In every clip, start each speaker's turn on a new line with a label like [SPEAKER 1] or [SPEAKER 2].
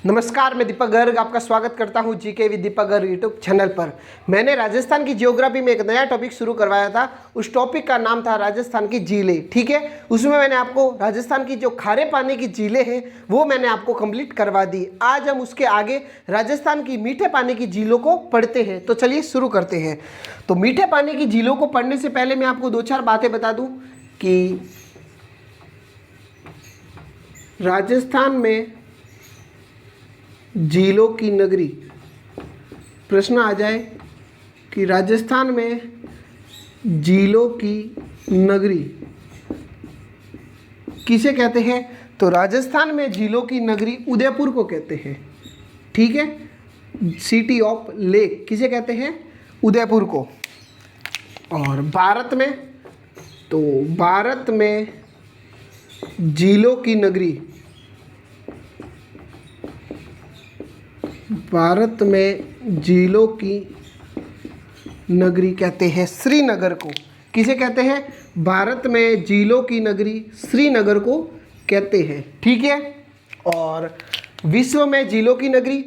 [SPEAKER 1] नमस्कार, मैं दीपक गर्ग आपका स्वागत करता हूं GK with Deepak Garg YouTube channel पर। मैंने राजस्थान की ज्योग्राफी में एक नया टॉपिक शुरू करवाया था। उस टॉपिक का नाम था राजस्थान की झीलें। ठीक है, उसमें मैंने आपको राजस्थान की जो खारे पानी की झीलें हैं वो मैंने आपको कंप्लीट करवा दी। आज हम उसके आगे राजस्थान की मीठे पानी की झीलों को पढ़ते हैं। तो चलिए शुरू करते हैं। तो मीठे पानी की झीलों को पढ़ने से पहले मैं आपको 2-4 बातें बता दूँ कि राजस्थान में झीलों की नगरी, प्रश्न आ जाए कि राजस्थान में झीलों की नगरी किसे कहते हैं, तो राजस्थान में झीलों की नगरी उदयपुर को कहते हैं। ठीक है, सिटी ऑफ लेक किसे कहते हैं, उदयपुर को। और भारत में, तो भारत में झीलों की नगरी, भारत में झीलों की नगरी कहते हैं श्रीनगर को। किसे कहते हैं, भारत में झीलों की नगरी श्रीनगर को कहते हैं। ठीक है, और विश्व में झीलों की नगरी,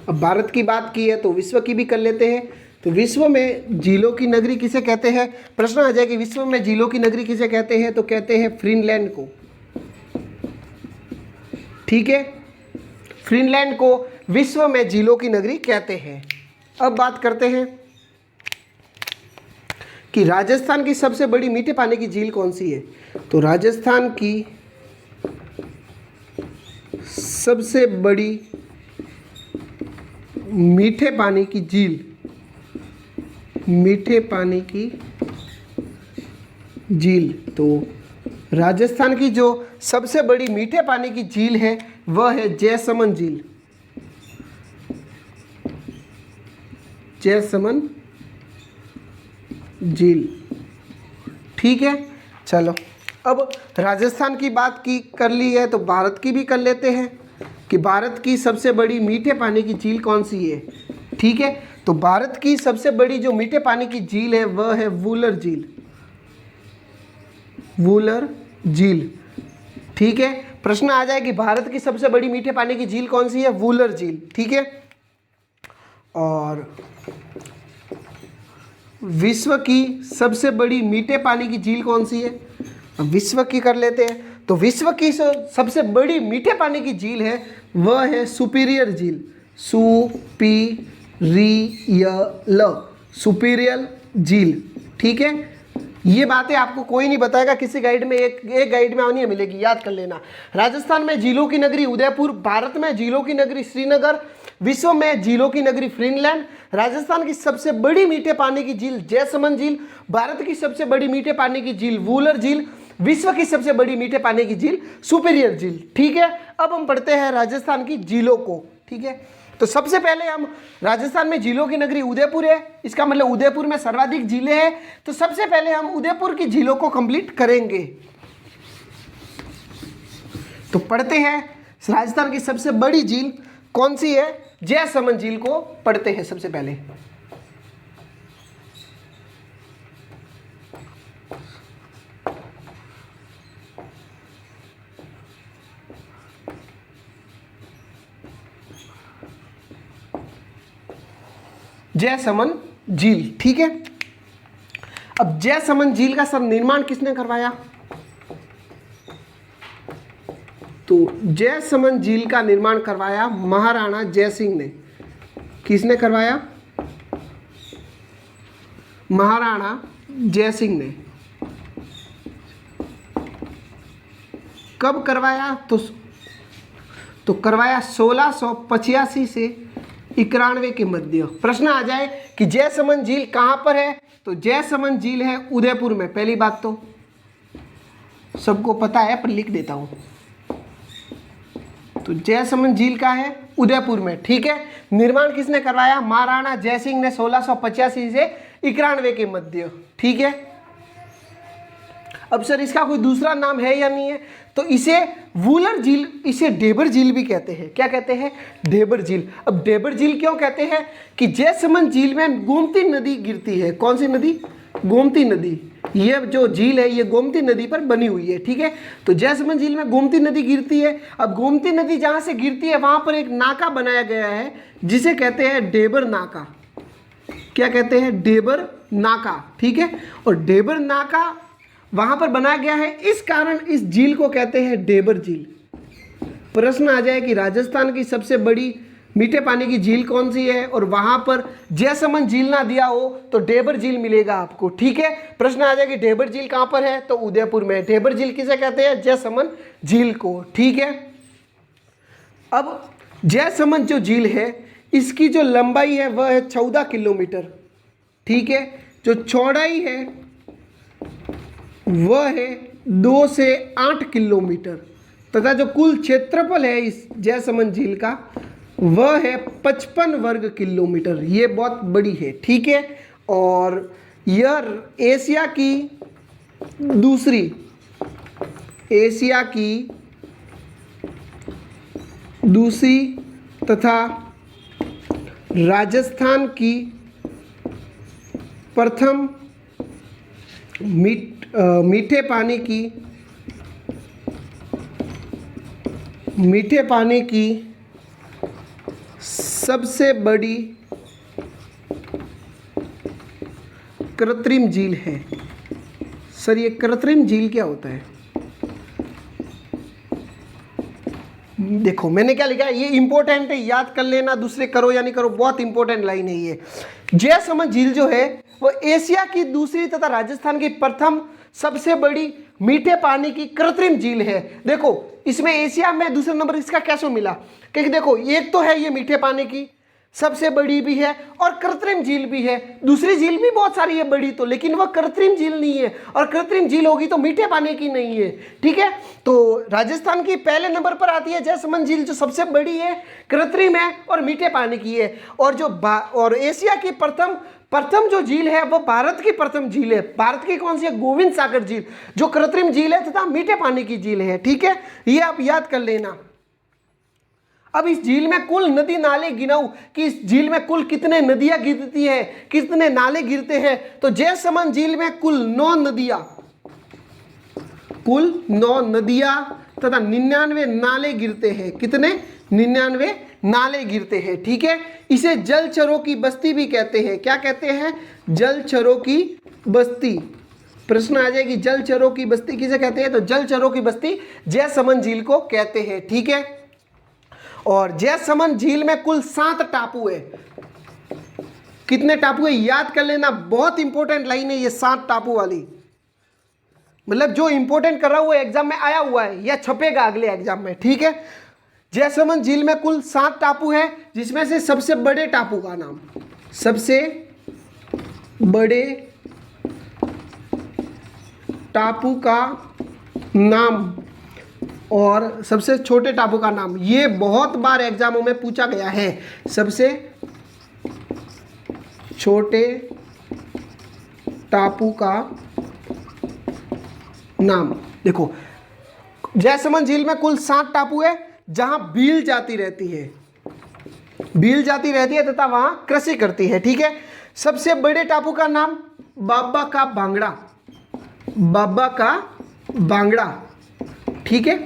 [SPEAKER 1] अब भारत की बात की है तो विश्व की भी कर लेते हैं। तो विश्व में झीलों की नगरी किसे कहते हैं, प्रश्न आ जाए कि विश्व में झीलों की नगरी किसे कहते हैं, तो कहते हैं फिनलैंड को। ठीक है, फिनलैंड को विश्व में झीलों की नगरी कहते हैं। अब बात करते हैं कि राजस्थान की सबसे बड़ी मीठे पानी की झील कौन सी है। तो राजस्थान की सबसे बड़ी मीठे पानी की झील, मीठे पानी की झील, तो राजस्थान की जो सबसे बड़ी मीठे पानी की झील है वह है जैसमंद झील। जैसमंद झील। ठीक है, चलो अब राजस्थान की बात की कर ली है तो भारत की भी कर लेते हैं कि भारत की सबसे बड़ी मीठे पानी की झील कौन सी है। ठीक है, तो भारत की सबसे बड़ी जो मीठे पानी की झील है वह है वूलर झील। वूलर झील। ठीक है, प्रश्न आ जाए कि भारत की सबसे बड़ी मीठे पानी की झील कौन सी है, वूलर झील। ठीक है, और विश्व की सबसे बड़ी मीठे पानी की झील कौन सी है, विश्व की कर लेते हैं। तो विश्व की सबसे बड़ी मीठे पानी की झील है वह है सुपीरियर झील। सुपीरियल, सुपीरियल झील। ठीक है, ये बातें आपको कोई नहीं बताएगा, किसी गाइड में एक गाइड में नहीं मिलेगी, याद कर लेना। राजस्थान में झीलों की नगरी उदयपुर, भारत में झीलों की नगरी श्रीनगर, विश्व में झीलों की नगरी फिनलैंड, राजस्थान की सबसे बड़ी मीठे पानी की झील जैसमंद झील, भारत की सबसे बड़ी मीठे पानी की झील वूलर झील, विश्व की सबसे बड़ी मीठे पानी की झील सुपीरियर झील। ठीक है, अब हम पढ़ते हैं राजस्थान की झीलों को। ठीक है, तो सबसे पहले हम राजस्थान में झीलों की नगरी उदयपुर है, इसका मतलब उदयपुर में सर्वाधिक झीलें हैं। तो सबसे पहले हम उदयपुर की झीलों को कंप्लीट करेंगे। तो पढ़ते हैं राजस्थान की सबसे बड़ी झील कौन सी है, जैसमंद झील को पढ़ते हैं सबसे पहले। जैसमंद झील। ठीक है, अब जैसमंद झील का सर निर्माण किसने करवाया, तो जैसमंद झील का निर्माण करवाया महाराणा जयसिंह ने। किसने करवाया, महाराणा जयसिंह ने। कब करवाया, तो करवाया 1685 से 91 के मध्य। प्रश्न आ जाए कि जैसमंद झील कहां पर है, तो जैसमंद झील है उदयपुर में। पहली बात तो सबको पता है पर लिख देता हूं, तो जैसमंद झील का है उदयपुर में। ठीक है, निर्माण किसने करवाया, महाराणा जयसिंह ने 1685 से 91 के मध्य। ठीक है, अब सर इसका कोई दूसरा नाम है या नहीं है, तो इसे वूलर झील, इसे ढेबर झील भी कहते हैं। क्या कहते हैं, ढेबर झील। अब ढेबर झील क्यों कहते हैं कि जैसमंद झील में गोमती नदी गिरती है। कौन सी नदी, गोमती नदी, ये जो झील है ये गोमती नदी पर बनी हुई है, ठीक है। तो जयसमंद झील में गोमती नदी गिरती है। अब गोमती नदी जहाँ से गिरती है वहाँ पर एक नाका बनाया गया है जिसे कहते हैं डेबर नाका। क्या कहते हैं? डेबर नाका, ठीक है। और डेबर नाका वहाँ पर बनाया गया है, इस कारण इस झील को कहते हैं डेबर झील। प्रश्न आ जाए कि राजस्थान की सबसे बड़ी मीठे पानी की झील कौन सी है, और वहां पर जयसमंद झील ना दिया हो तो डेबर झील मिलेगा आपको, ठीक है। प्रश्न आ जाए कि डेबर झील कहां पर है, तो उदयपुर में। डेबर झील किसे कहते हैं? जयसमंद झील को, ठीक है। अब जयसमंद जो झील है इसकी जो लंबाई है वह है 14 किलोमीटर, ठीक है। जो चौड़ाई है वह है 2 से 8 किलोमीटर, तथा जो कुल क्षेत्रफल है इस जयसमंद झील का वह है 55 वर्ग किलोमीटर। ये बहुत बड़ी है, ठीक है। और यह एशिया की दूसरी तथा राजस्थान की प्रथम मीठे पानी की सबसे बड़ी कृत्रिम झील है। सर ये कृत्रिम झील क्या होता है? देखो मैंने क्या लिखा है, ये इंपॉर्टेंट है, याद कर लेना, दूसरे करो या नहीं करो, बहुत इंपॉर्टेंट लाइन है ये। जयसमंद झील जो है वो एशिया की दूसरी तथा राजस्थान की प्रथम सबसे बड़ी मीठे पानी की कृत्रिम झील है। देखो इसमें एशिया में दूसरा नंबर इसका कैसे मिला, क्योंकि देखो एक तो है ये मीठे पानी की सबसे बड़ी भी है और कृत्रिम झील भी है। दूसरी झील भी बहुत सारी है बड़ी तो, लेकिन वह कृत्रिम झील नहीं है, और कृत्रिम झील होगी तो मीठे पानी की नहीं है, ठीक है। तो राजस्थान की पहले नंबर पर आती है जयसमंद झील, जो सबसे बड़ी है, कृत्रिम है और मीठे पानी की है। और एशिया की प्रथम जो झील है वो भारत की प्रथम झील है। भारत की कौन सी है? गोविंद सागर झील, जो कृत्रिम झील है तथा मीठे पानी की झील है, ठीक है। ये आप याद कर लेना। अब इस झील में कुल नदी नाले गिनाऊं कि इस झील में कुल कितने नदियां गिरती है, कितने नाले गिरते हैं, तो जयसमंद झील में कुल 9 नदियां तथा 99 नाले गिरते हैं। कितने? 99 नाले गिरते हैं, ठीक है। इसे जलचरों की बस्ती भी कहते हैं। क्या कहते हैं? जलचरों की बस्ती। प्रश्न आ जाएगी जलचरों की बस्ती किसे कहते हैं, तो जलचरों की बस्ती जयसमंद झील को कहते हैं, ठीक है। और जयसमंद झील में कुल 7 टापू है। कितने टापू है याद कर लेना, बहुत इंपॉर्टेंट लाइन है ये 7 टापू वाली। मतलब जो इंपॉर्टेंट कर रहा हूं एग्जाम में आया हुआ है या छपेगा अगले एग्जाम में, ठीक है। जयसमंद झील में कुल 7 टापू है, जिसमें से सबसे बड़े टापू का नाम, सबसे बड़े टापू का नाम और सबसे छोटे टापू का नाम, ये बहुत बार एग्जामों में पूछा गया है। सबसे छोटे टापू का नाम। देखो जयसमंद झील में कुल 7 टापू है जहां भील जाती रहती है तथा वहां कृषि करती है, ठीक है। सबसे बड़े टापू का नाम बाबा का बांगड़ा, ठीक है।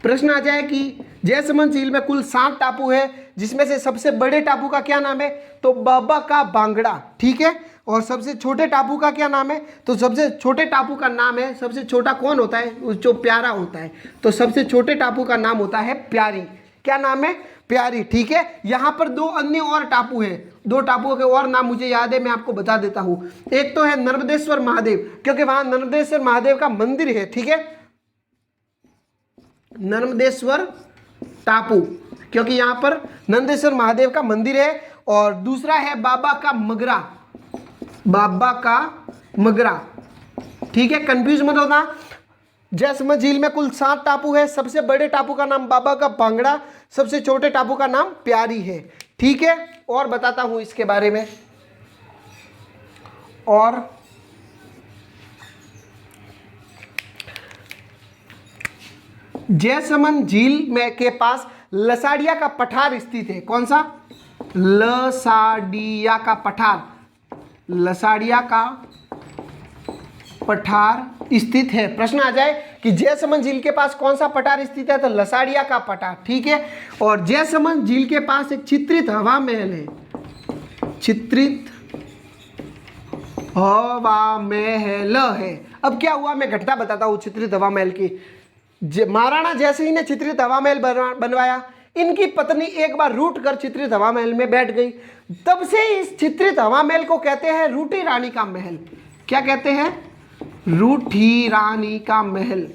[SPEAKER 1] प्रश्न आ जाए कि जयसमंद झील में कुल 7 टापू है, जिसमें से सबसे बड़े टापू का क्या नाम है, तो बाबा का बांगड़ा, ठीक है। और सबसे छोटे टापू का क्या नाम है, तो सबसे छोटे टापू का नाम है, सबसे छोटा कौन होता है, जो प्यारा होता है, तो सबसे छोटे टापू का नाम होता है प्यारी। क्या नाम है? प्यारी, ठीक है। यहाँ पर 2 अन्य और टापू है, 2 टापुओं के और नाम मुझे याद है, मैं आपको बता देता हूँ। एक तो है नर्मदेश्वर महादेव, क्योंकि वहां नर्मदेश्वर महादेव का मंदिर है, ठीक है। नर्मदेश्वर टापू, क्योंकि यहाँ पर नंदेश्वर महादेव का मंदिर है। और दूसरा है बाबा का मगरा, ठीक है, कंफ्यूज मत होना। जयसमंद झील में कुल 7 टापू है, सबसे बड़े टापू का नाम बाबा का बांगड़ा, सबसे छोटे टापू का नाम प्यारी है, ठीक है। और बताता हूं इसके बारे में। और जयसमंद झील में के पास लसाड़िया का पठार स्थित है। कौन सा? लसाड़िया का पठार स्थित है। प्रश्न आ जाए कि जयसमंद झील के पास कौन सा पठार स्थित है, तो लसाड़िया का पठार, ठीक है। और जयसमंद झील के पास एक चित्रित हवा महल है, चित्रित हवा महल है। अब क्या हुआ, मैं घटना बताता हूँ चित्रित हवा महल की। महाराणा जयसिंह ने चित्रित हवा महल बनवाया, इनकी पत्नी एक बार रूठ कर चित्रित हवा महल में बैठ गई, तब से इस चित्रित हवा महल को कहते हैं रूठी रानी का महल। क्या कहते हैं, रूठी रानी का महल,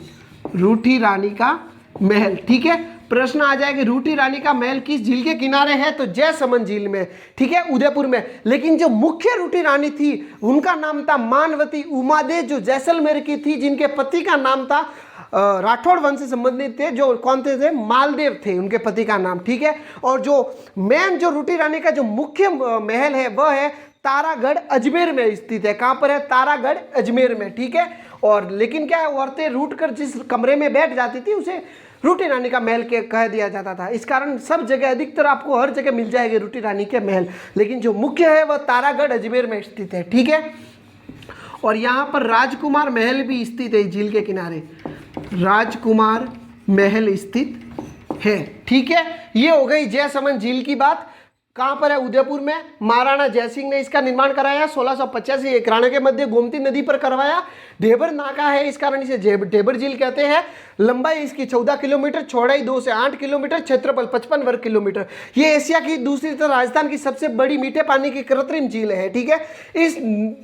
[SPEAKER 1] रूठी रानी का महल, ठीक है। प्रश्न आ जाए कि रूठी रानी का महल किस झील के किनारे है, तो जयसमंद झील में, ठीक है, उदयपुर में। लेकिन जो मुख्य रूठी रानी थी उनका नाम था मानवती उमादेव, जो जैसलमेर की थी, जिनके पति का नाम था राठौड़ वंश से संबंधित थे, जो कौन थे, मालदेव थे उनके पति का नाम, ठीक है। और जो मेन जो रूठी रानी का जो मुख्य महल है वह है तारागढ़ अजमेर में स्थित है। कहाँ पर है, तारागढ़ अजमेर में, ठीक है। और लेकिन क्या औरतें रूठ कर जिस कमरे में बैठ जाती थी उसे रूठी रानी का महल के कह दिया जाता था। इस कारण सब जगह, अधिकतर आपको हर जगह मिल जाएगी रूठी रानी के महल, लेकिन जो मुख्य है वह तारागढ़ अजमेर में स्थित है, ठीक है। और यहाँ पर राजकुमार महल भी स्थित है झील के किनारे, राजकुमार महल स्थित है, ठीक है। ये हो गई जयसमंद झील की बात। कहाँ पर है, उदयपुर में। महाराणा जयसिंह ने इसका निर्माण कराया 1685 एक राणा के मध्य गोमती नदी पर करवाया। ढेबर नाका है, इस कारण इसे ढेबर झील कहते हैं। लंबाई इसकी 14 किलोमीटर, चौड़ाई 2 से 8 किलोमीटर, क्षेत्रफल 55 वर्ग किलोमीटर। ये एशिया की दूसरी तरफ राजस्थान की सबसे बड़ी मीठे पानी की कृत्रिम झील है, ठीक है। इस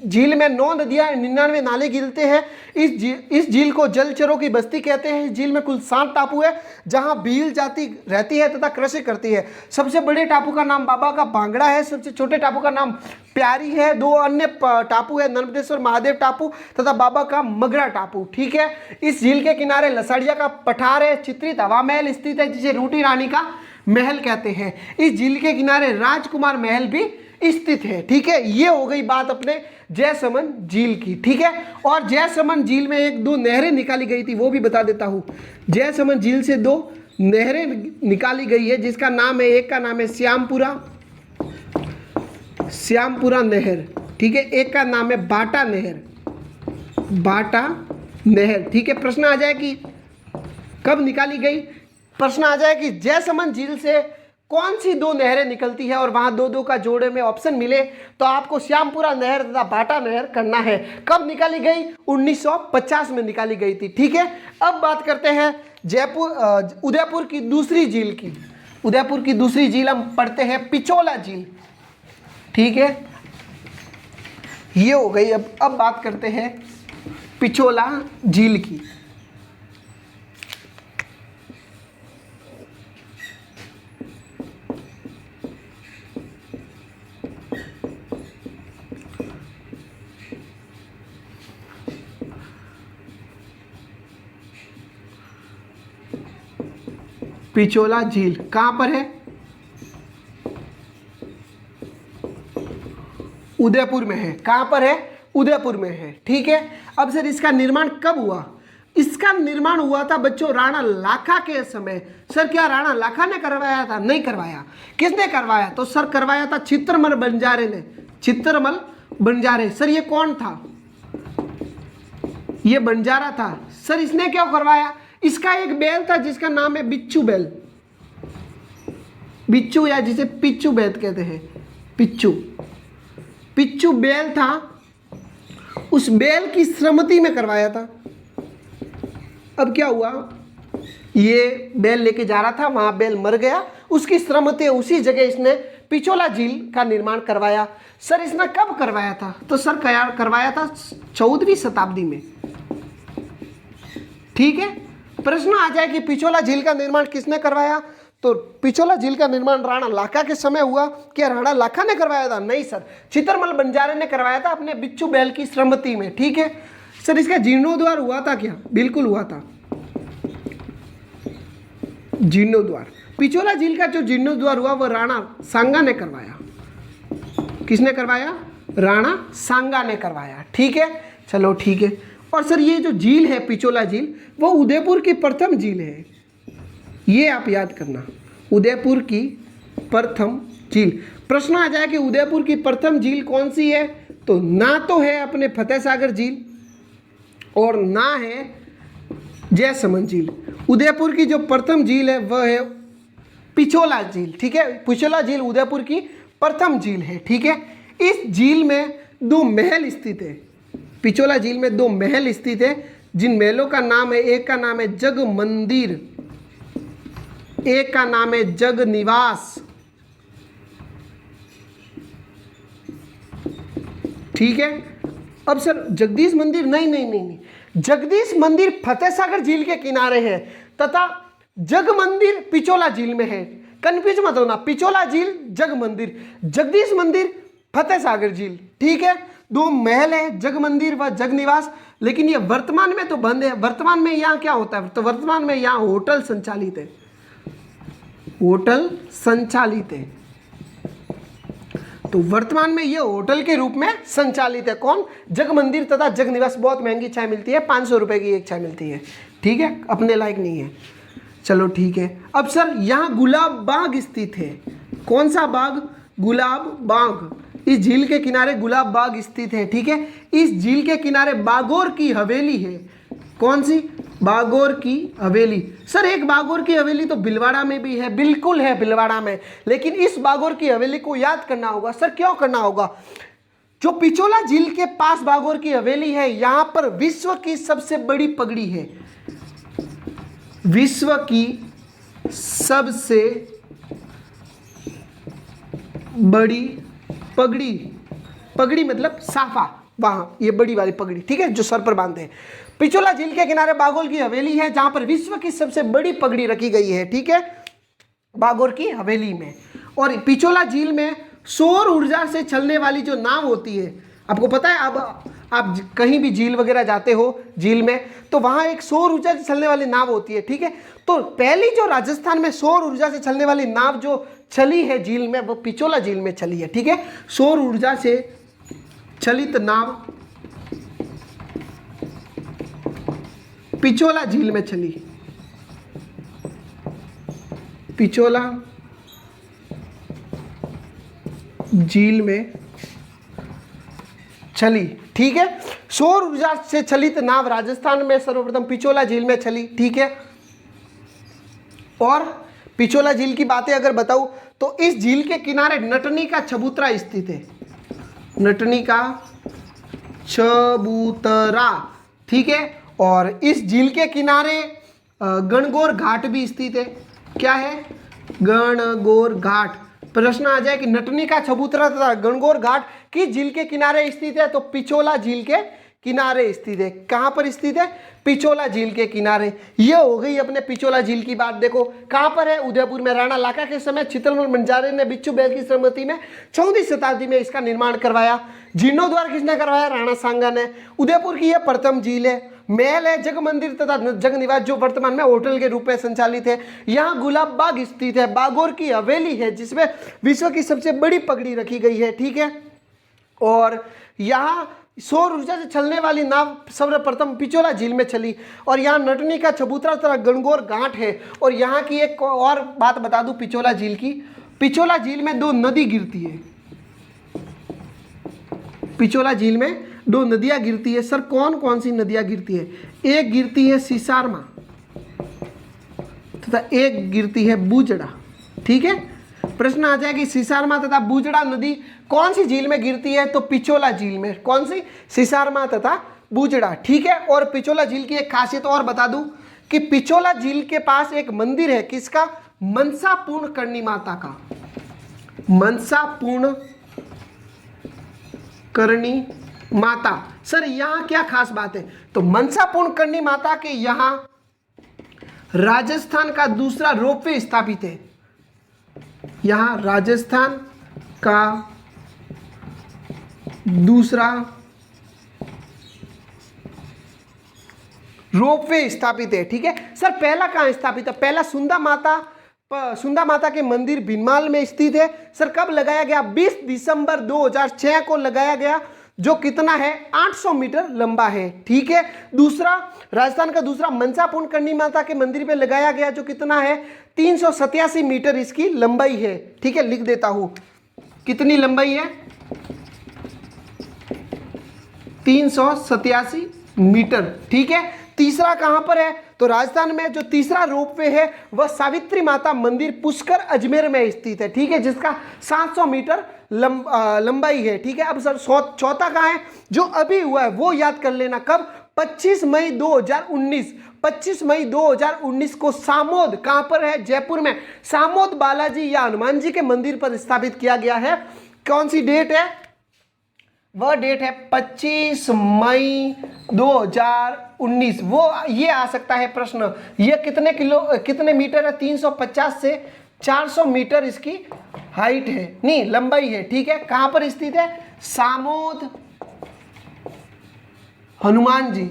[SPEAKER 1] झील में 9 नदियां, 99 नाले गिरते हैं। इस झील को जलचरों की बस्ती कहते हैं। इस झील में कुल 7 टापू है जहां भील जाति रहती है तथा कृषि करती है। सबसे बड़े टापू का नाम बाबा का भांगड़ा है, सबसे छोटे टापू का नाम प्यारी है। 2 अन्य टापू है, नर्मदेश्वर महादेव टापू तथा बाबा का मगरा टापू, ठीक है। इस झील के किनारे लसाड़िया का पठार है, चित्रित हवा महल स्थित है जिसे रूठी रानी का महल कहते हैं। इस झील के किनारे राजकुमार महल भी स्थित है, ठीक है। ये हो गई बात अपने जयसमंद झील की, ठीक है। और जयसमंद झील में 1-2 नहरें निकाली गई थी, वो भी बता देता हूँ। जयसमंद झील से 2 नहरें निकाली गई है, जिसका नाम है, एक का नाम है श्यामपुरा नहर, ठीक है। एक का नाम है बाटा नहर, ठीक है। प्रश्न आ जाए कि कब निकाली गई। प्रश्न आ जाए कि जयसमंद झील से कौन सी 2 नहरें निकलती है और वहां 2-2 का जोड़े में ऑप्शन मिले तो आपको श्यामपुरा नहर तथा बाटा नहर करना है। कब निकाली गई, 1950 में निकाली गई थी, ठीक है। अब बात करते हैं उदयपुर की दूसरी झील की। उदयपुर की दूसरी झील हम पढ़ते हैं पिछोला झील, ठीक है। ये हो गई। अब बात करते हैं पिछोला झील की। पिछोला झील कहां पर है, उदयपुर में है। कहां पर है, उदयपुर में है, ठीक है। अब सर इसका निर्माण कब हुआ, इसका निर्माण हुआ था बच्चों राणा लाखा के समय। सर क्या राणा लाखा ने करवाया था, नहीं करवाया। किसने करवाया, तो सर करवाया था चित्रमल बंजारे ने, चित्रमल बंजारे। सर ये कौन था, ये बंजारा था। सर इसने क्यों करवाया, इसका एक बैल था जिसका नाम है बिच्छू बैल, बिच्छू या जिसे पिच्चू बैल कहते हैं, पिच्चू बैल था। उस बैल की श्रीमती में करवाया था। अब क्या हुआ, ये बैल लेके जा रहा था, वहां बैल मर गया, उसकी श्रीमती, उसी जगह इसने पिछोला झील का निर्माण करवाया। सर इसने कब करवाया था, तो सर करवाया था 14वीं शताब्दी में, ठीक है। प्रश्न आ जाए कि पिछोला झील का निर्माण किसने करवाया, तो पिछोला झील का निर्माण राणा लाखा के समय हुआ। क्या राणा लाखा ने करवाया था, नहीं सर, चित्रमल बंजारे ने करवाया था अपने बिच्छू बैल की श्रीमती में, ठीक है। सर इसका जीर्णोद्वार हुआ था क्या, बिल्कुल हुआ था जीर्णोद्वार। पिछोला झील का जो जीर्णोद्वार हुआ वह राणा सांगा ने करवाया। किसने करवाया, राणा सांगा ने करवाया, ठीक है। चलो ठीक है। और सर ये जो झील है पिछोला झील, वो उदयपुर की प्रथम झील है, ये आप याद करना, उदयपुर की प्रथम झील। प्रश्न आ जाए कि उदयपुर की प्रथम झील कौन सी है, तो ना तो है अपने फतेह सागर झील, और ना है जयसमंद झील। उदयपुर की जो प्रथम झील है वह है पिछोला झील, ठीक है। पिछोला झील उदयपुर की प्रथम झील है, ठीक है। इस झील में 2 महल स्थित है। पिछोला झील में 2 महल स्थित है, जिन महलों का नाम है, एक का नाम है जग मंदिर, एक का नाम है जग निवास, ठीक है। अब सर जगदीश मंदिर, नहीं, जगदीश मंदिर फतेह सागर झील के किनारे है तथा जग मंदिर पिछोला झील में है। कंफ्यूज मत होना, पिछोला झील जग मंदिर, जगदीश मंदिर फतेह सागर झील, ठीक है। 2 महल है, जग मंदिर व जग निवास, लेकिन ये वर्तमान में तो बंद है। वर्तमान में यहाँ क्या होता है, तो वर्तमान में यहाँ होटल संचालित है, होटल संचालित है। तो वर्तमान में ये होटल के रूप में संचालित है। कौन? जग मंदिर तथा जग निवास। बहुत महंगी चाय मिलती है, 500 रुपए की एक चाय मिलती है, ठीक है, अपने लायक नहीं है। चलो ठीक है। अब सर यहाँ गुलाब बाग स्थित है। कौन सा बाग? गुलाब बाग। इस झील के किनारे गुलाब बाग स्थित है, ठीक है। इस झील के किनारे बागोर की हवेली है। कौन सी? बागोर की हवेली। सर एक बागोर की हवेली तो भिलवाड़ा में भी है, बिल्कुल है भिलवाड़ा में, लेकिन इस बागोर की हवेली को याद करना होगा। सर क्यों करना होगा? जो पिछोला झील के पास बागोर की हवेली है, यहां पर विश्व की सबसे बड़ी पगड़ी है, विश्व की सबसे बड़ी पगड़ी, पगड़ी मतलब साफा, वहां ये बड़ी वाली पगड़ी, ठीक है, जो सर पर बांधते हैं। पिछोला झील के किनारे बागोर की हवेली है, जहां पर विश्व की सबसे बड़ी पगड़ी रखी गई है, ठीक है, बागोर की हवेली में। और पिछोला झील में सौर ऊर्जा से चलने वाली जो नाव होती है, आपको पता है, अब आप कहीं भी झील वगैरह जाते हो झील में, तो वहां एक सौर ऊर्जा से चलने वाली नाव होती है, ठीक है। तो पहली जो राजस्थान में सौर ऊर्जा से चलने वाली नाव जो चली है झील में, वो पिछोला झील में चली है, ठीक है। सौर ऊर्जा से चलित नाव पिछोला झील में चली, पिछोला झील में चली, ठीक है। सौर ऊर्जा से चलित नाव राजस्थान में सर्वप्रथम पिछोला झील में चली, ठीक है। और पिछोला झील की बातें अगर बताऊं तो इस झील के किनारे नटनी का चबूतरा स्थित है, नटनी का चबूतरा, ठीक है। और इस झील के किनारे गणगौर घाट भी स्थित है। क्या है? गणगौर घाट। प्रश्न आ जाए कि नटनी का चबूतरा तथा गणगौर घाट किस झील के किनारे स्थित है, तो पिछोला झील के किनारे स्थित है। कहां पर स्थित है? पिछोला झील के किनारे। ये हो गई अपने पिछोला झील की बात। देखो कहां पर है? उदयपुर में। राणा लाका के समय चित्तरमल बंजारे ने बिच्छू बैल की सहमति में 14वीं शताब्दी में इसका निर्माण करवाया। जीर्णोद्वार किसने करवाया? राणा सांगा ने। उदयपुर की यह प्रथम झील है। महल है, जग मंदिर तथा जग निवास, जो वर्तमान में होटल के रूप में संचालित है। यहाँ गुलाब बाग स्थित है। बागोर की हवेली है, जिसमें विश्व की सबसे बड़ी पगड़ी रखी गई है, ठीक है। और यहाँ सौर ऊर्जा से चलने वाली नाव सर्वप्रथम पिछोला झील में चली। और यहाँ नटनी का चबूतरा तथा गणगौर घाट है। और यहाँ की एक और बात बता दूं पिछोला झील की। पिछोला झील में 2 नदी गिरती है। पिछोला झील में 2 नदियां गिरती है। सर कौन कौन सी नदियां गिरती है? एक गिरती है सिसारमा तथा एक गिरती है बूजड़ा, ठीक है। प्रश्न आ जाए कि सिसारमा तथा बूजड़ा नदी कौन सी झील में गिरती है, तो पिछोला झील में। कौन सी? सिसारमा तथा बूजड़ा, ठीक है। और पिछोला झील की एक खासियत और बता दूं कि पिछोला झील के पास एक मंदिर है। किसका? मनसा पूर्ण करनी माता का। मनसा पूर्ण करनी माता। सर यहां क्या खास बात है? तो मनसा पूर्ण करनी माता के यहां राजस्थान का दूसरा रोपवे स्थापित है। यहां राजस्थान का दूसरा रोपवे स्थापित है, ठीक है। सर पहला कहां स्थापित है? पहला सुंदा माता के मंदिर भिनमाल में स्थित है। सर कब लगाया गया? 20 दिसंबर 2006 को लगाया गया, जो कितना है? 800 मीटर लंबा है, ठीक है। दूसरा, राजस्थान का दूसरा मनसा पूर्ण करनी माता के मंदिर पे लगाया गया, जो कितना है? 387 मीटर इसकी लंबाई है, ठीक है। लिख देता हूं कितनी लंबाई है? 387 मीटर। ठीक है, तीसरा कहां पर है? तो राजस्थान में जो तीसरा रोपवे है वह सावित्री माता मंदिर पुष्कर अजमेर में स्थित है। ठीक है, जिसका 700 मीटर लंबाई है। ठीक है, अब सर चौथा कहां है जो अभी हुआ है वो याद कर लेना। कब? 25 मई 2019। 25 मई 2019 को सामोद, कहां पर है? जयपुर में सामोद बालाजी या हनुमान जी के मंदिर पर स्थापित किया गया है। कौन सी डेट है? वह डेट है 25 मई 2019। वो ये आ सकता है प्रश्न, ये कितने मीटर है? 350 से 400 मीटर इसकी हाइट है, नहीं लंबाई है। ठीक है, कहां पर स्थित है? सामोद हनुमान जी।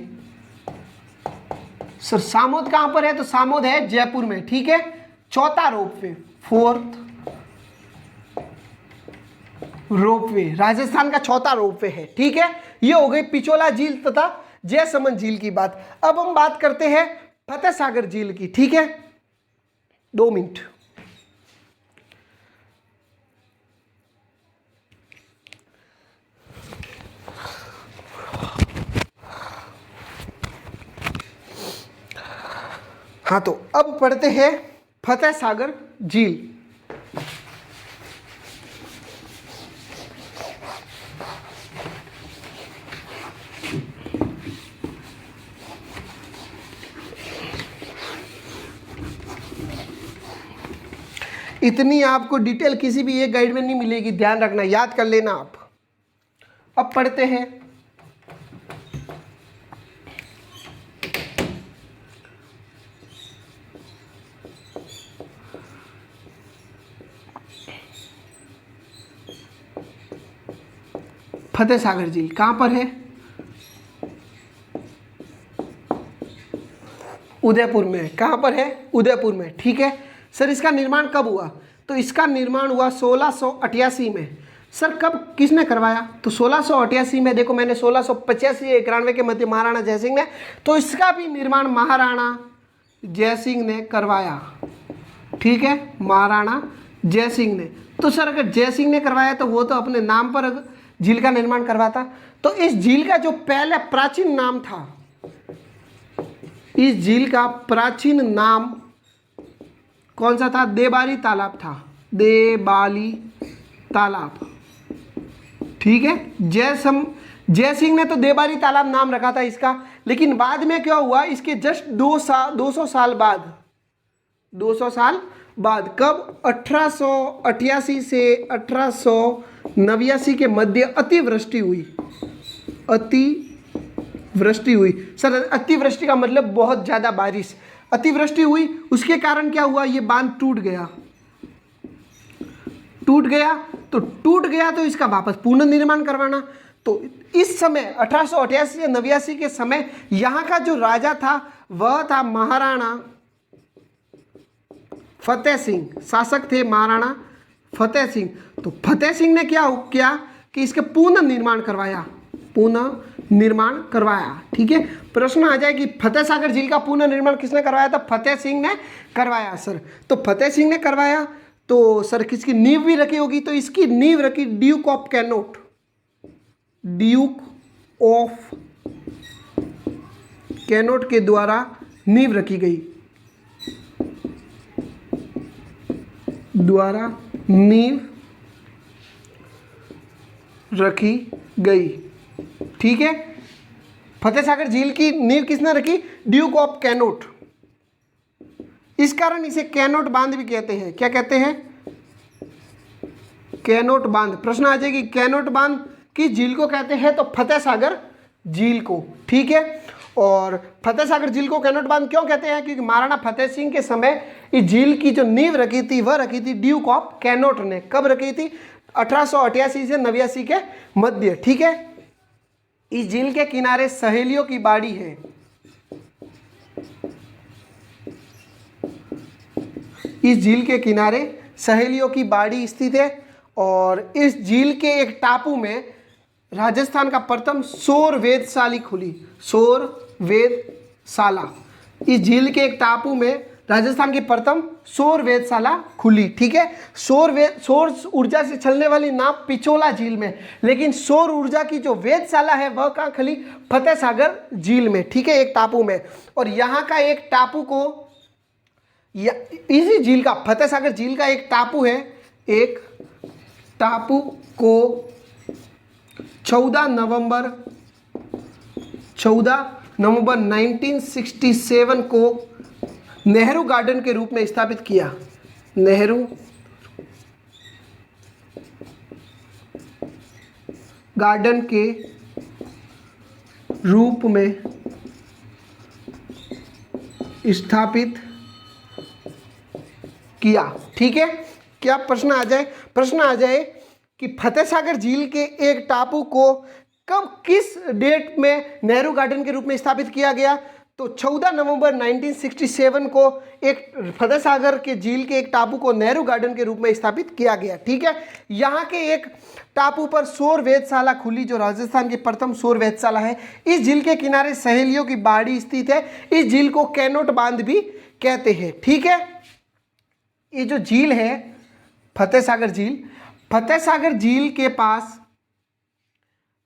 [SPEAKER 1] सर सामोद कहां पर है? तो सामोद है जयपुर में। ठीक है, चौथा रोपवे, फोर्थ रोपवे, राजस्थान का चौथा रोपवे है। ठीक है, ये हो गई पिछोला झील तथा जयसमंद झील की बात। अब हम बात करते हैं फतेह सागर झील की। ठीक है, 2 मिनट। हाँ, तो अब पढ़ते हैं फतेह सागर झील। इतनी आपको डिटेल किसी भी एक गाइड में नहीं मिलेगी, ध्यान रखना, याद कर लेना आप। अब पढ़ते हैं फतेह सागर झील कहां पर है? उदयपुर में। कहां पर है? उदयपुर में। ठीक है सर, इसका निर्माण कब हुआ? तो इसका निर्माण हुआ 1688 में। सर कब, किसने करवाया? तो 1688 में। देखो मैंने 1685-91 के मध्य महाराणा जयसिंह ने, तो इसका भी निर्माण महाराणा जयसिंह ने करवाया। ठीक है, महाराणा जयसिंह ने। तो सर अगर जयसिंह ने करवाया तो वो तो अपने नाम पर झील का निर्माण करवाता। तो इस झील का जो पहले प्राचीन नाम था, इस झील का प्राचीन नाम कौन सा था? देबाली तालाब था, देबाली तालाब। ठीक है, जयसिंह ने तो देबाली तालाब नाम रखा था इसका, लेकिन बाद में क्या हुआ? इसके जस्ट 200 साल बाद, 200 साल बाद, कब? 1888 से 1889 के मध्य अतिवृष्टि हुई। अतिवृष्टि हुई। सर अतिवृष्टि का मतलब बहुत ज़्यादा बारिश, अतिवृष्टि हुई, उसके कारण क्या हुआ? ये बांध टूट गया। टूट गया तो इसका वापस पुनर्निर्माण करवाना। तो इस समय 1888 से 89 के समय यहाँ का जो राजा था वह था महाराणा फतेह सिंह, शासक थे महाराणा फतेह सिंह। तो फतेह सिंह ने क्या किया कि इसके पुनर्निर्माण करवाया। ठीक है, प्रश्न आ जाए कि फतेह सागर झील का पुनर्निर्माण किसने करवाया? था फतेह सिंह ने करवाया। सर तो फतेह सिंह ने करवाया, तो सर किसकी नींव भी रखी होगी? तो इसकी नींव रखी Duke of cannot, Duke of cannot के द्वारा नींव रखी गई, द्वारा नींव रखी गई। ठीक है, फतेह सागर झील की नींव किसने रखी? Duke of cannot. इस कारण इसे कैनोट बांध भी कहते हैं। क्या कहते हैं? कैनोट बांध। प्रश्न आ जाएगी कैनोट बांध की झील को कहते हैं, तो फतेह सागर झील को। ठीक है, और फतेह सागर झील को कैनोट बांध क्यों कहते हैं? क्योंकि महाराणा फतेह सिंह के समय इस झील की जो नींव रखी थी वह रखी थी ड्यूक ऑफ कैनोट ने। कब रखी थी? 1888 से 89 के मध्य। ठीक है, इस झील के किनारे सहेलियों की बाड़ी है। इस झील के किनारे सहेलियों की बाड़ी स्थित है, और इस झील के एक टापू में राजस्थान का प्रथम सौर वेधशाला खुली। सौर वेधशाला। इस झील के एक टापू में राजस्थान की प्रथम सौर वेधशाला खुली। ठीक है, सौर ऊर्जा से चलने वाली नाव पिछोला झील में, लेकिन सौर ऊर्जा की जो वेधशाला है वह कहाँ खुली? फतेह सागर झील में। ठीक है, एक टापू में। और यहाँ का एक टापू को इसी झील का, फतेह सागर झील का एक टापू है, एक टापू को 14 नवंबर 1967 को नेहरू गार्डन के रूप में स्थापित किया। नेहरू गार्डन के रूप में स्थापित किया। ठीक है, क्या प्रश्न आ जाए? प्रश्न आ जाए कि फतेह सागर झील के एक टापू को कब, किस डेट में नेहरू गार्डन के रूप में स्थापित किया गया? तो 14 नवंबर 1967 को एक फतेह सागर के झील के एक टापू को नेहरू गार्डन के रूप में स्थापित किया गया। ठीक है, यहाँ के एक टापू पर सौर वेधशाला खुली, जो राजस्थान की प्रथम सौर वेधशाला है। इस झील के किनारे सहेलियों की बाड़ी स्थित है। इस झील को कैनोट बांध भी कहते हैं। ठीक है, ये जो झील है फतेह सागर झील, फतेह सागर झील के पास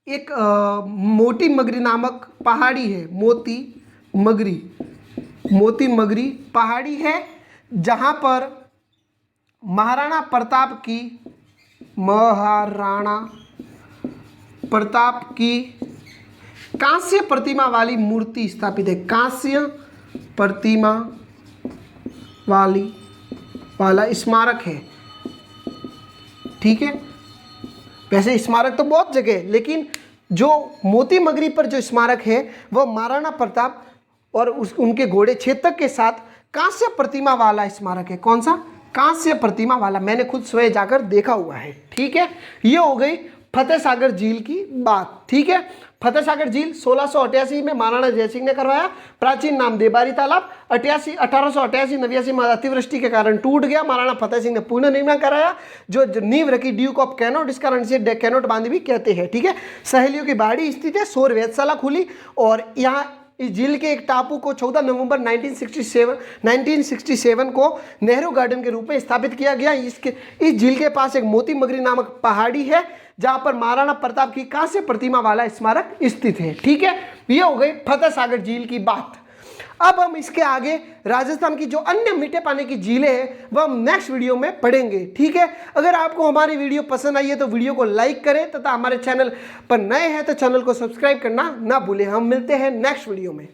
[SPEAKER 1] एक मोती मगरी नामक पहाड़ी है। मोती मगरी पहाड़ी है, जहाँ पर महाराणा प्रताप की कांस्य प्रतिमा वाली मूर्ति स्थापित है। कांस्य प्रतिमा वाला स्मारक है। ठीक है, वैसे स्मारक तो बहुत जगह है, लेकिन जो मोती मगरी पर जो स्मारक है वह महाराणा प्रताप और उनके घोड़े चेतक के साथ कांस्य प्रतिमा वाला स्मारक है। कौन सा? कांस्य प्रतिमा वाला। मैंने खुद स्वयं जाकर देखा हुआ है। ठीक है, ये हो गई फतेह सागर झील की बात। ठीक है, फतेह सागर झील 1688 में महाराणा जयसिंह ने करवाया। प्राचीन नाम देबारी तालाब। 1888-89 में अतिवृष्टि के कारण टूट गया। महाराणा फतेह सिंह ने पुनर्निर्माण कराया, जो नींव रखी ड्यूक ऑफ कैनोट, इस कारण से कैनोट बांध भी कहते हैं। ठीक है, सहेलियों की बाड़ी स्थित है। सौर वेधशाला खुली और यहाँ इस झील के एक टापू को 14 नवंबर 1967 को नेहरू गार्डन के रूप में स्थापित किया गया। इस झील के पास एक मोती मगरी नामक पहाड़ी है, जहां पर महाराणा प्रताप की कांस्य प्रतिमा वाला स्मारक स्थित है। ठीक है, ये हो गई फतेह सागर झील की बात। अब हम इसके आगे राजस्थान की जो अन्य मीठे पानी की झीलें हैं वह हम नेक्स्ट वीडियो में पढ़ेंगे। ठीक है, अगर आपको हमारी वीडियो पसंद आई है तो वीडियो को लाइक करें तथा हमारे चैनल पर नए हैं तो चैनल को सब्सक्राइब करना ना भूलें। हम मिलते हैं नेक्स्ट वीडियो में।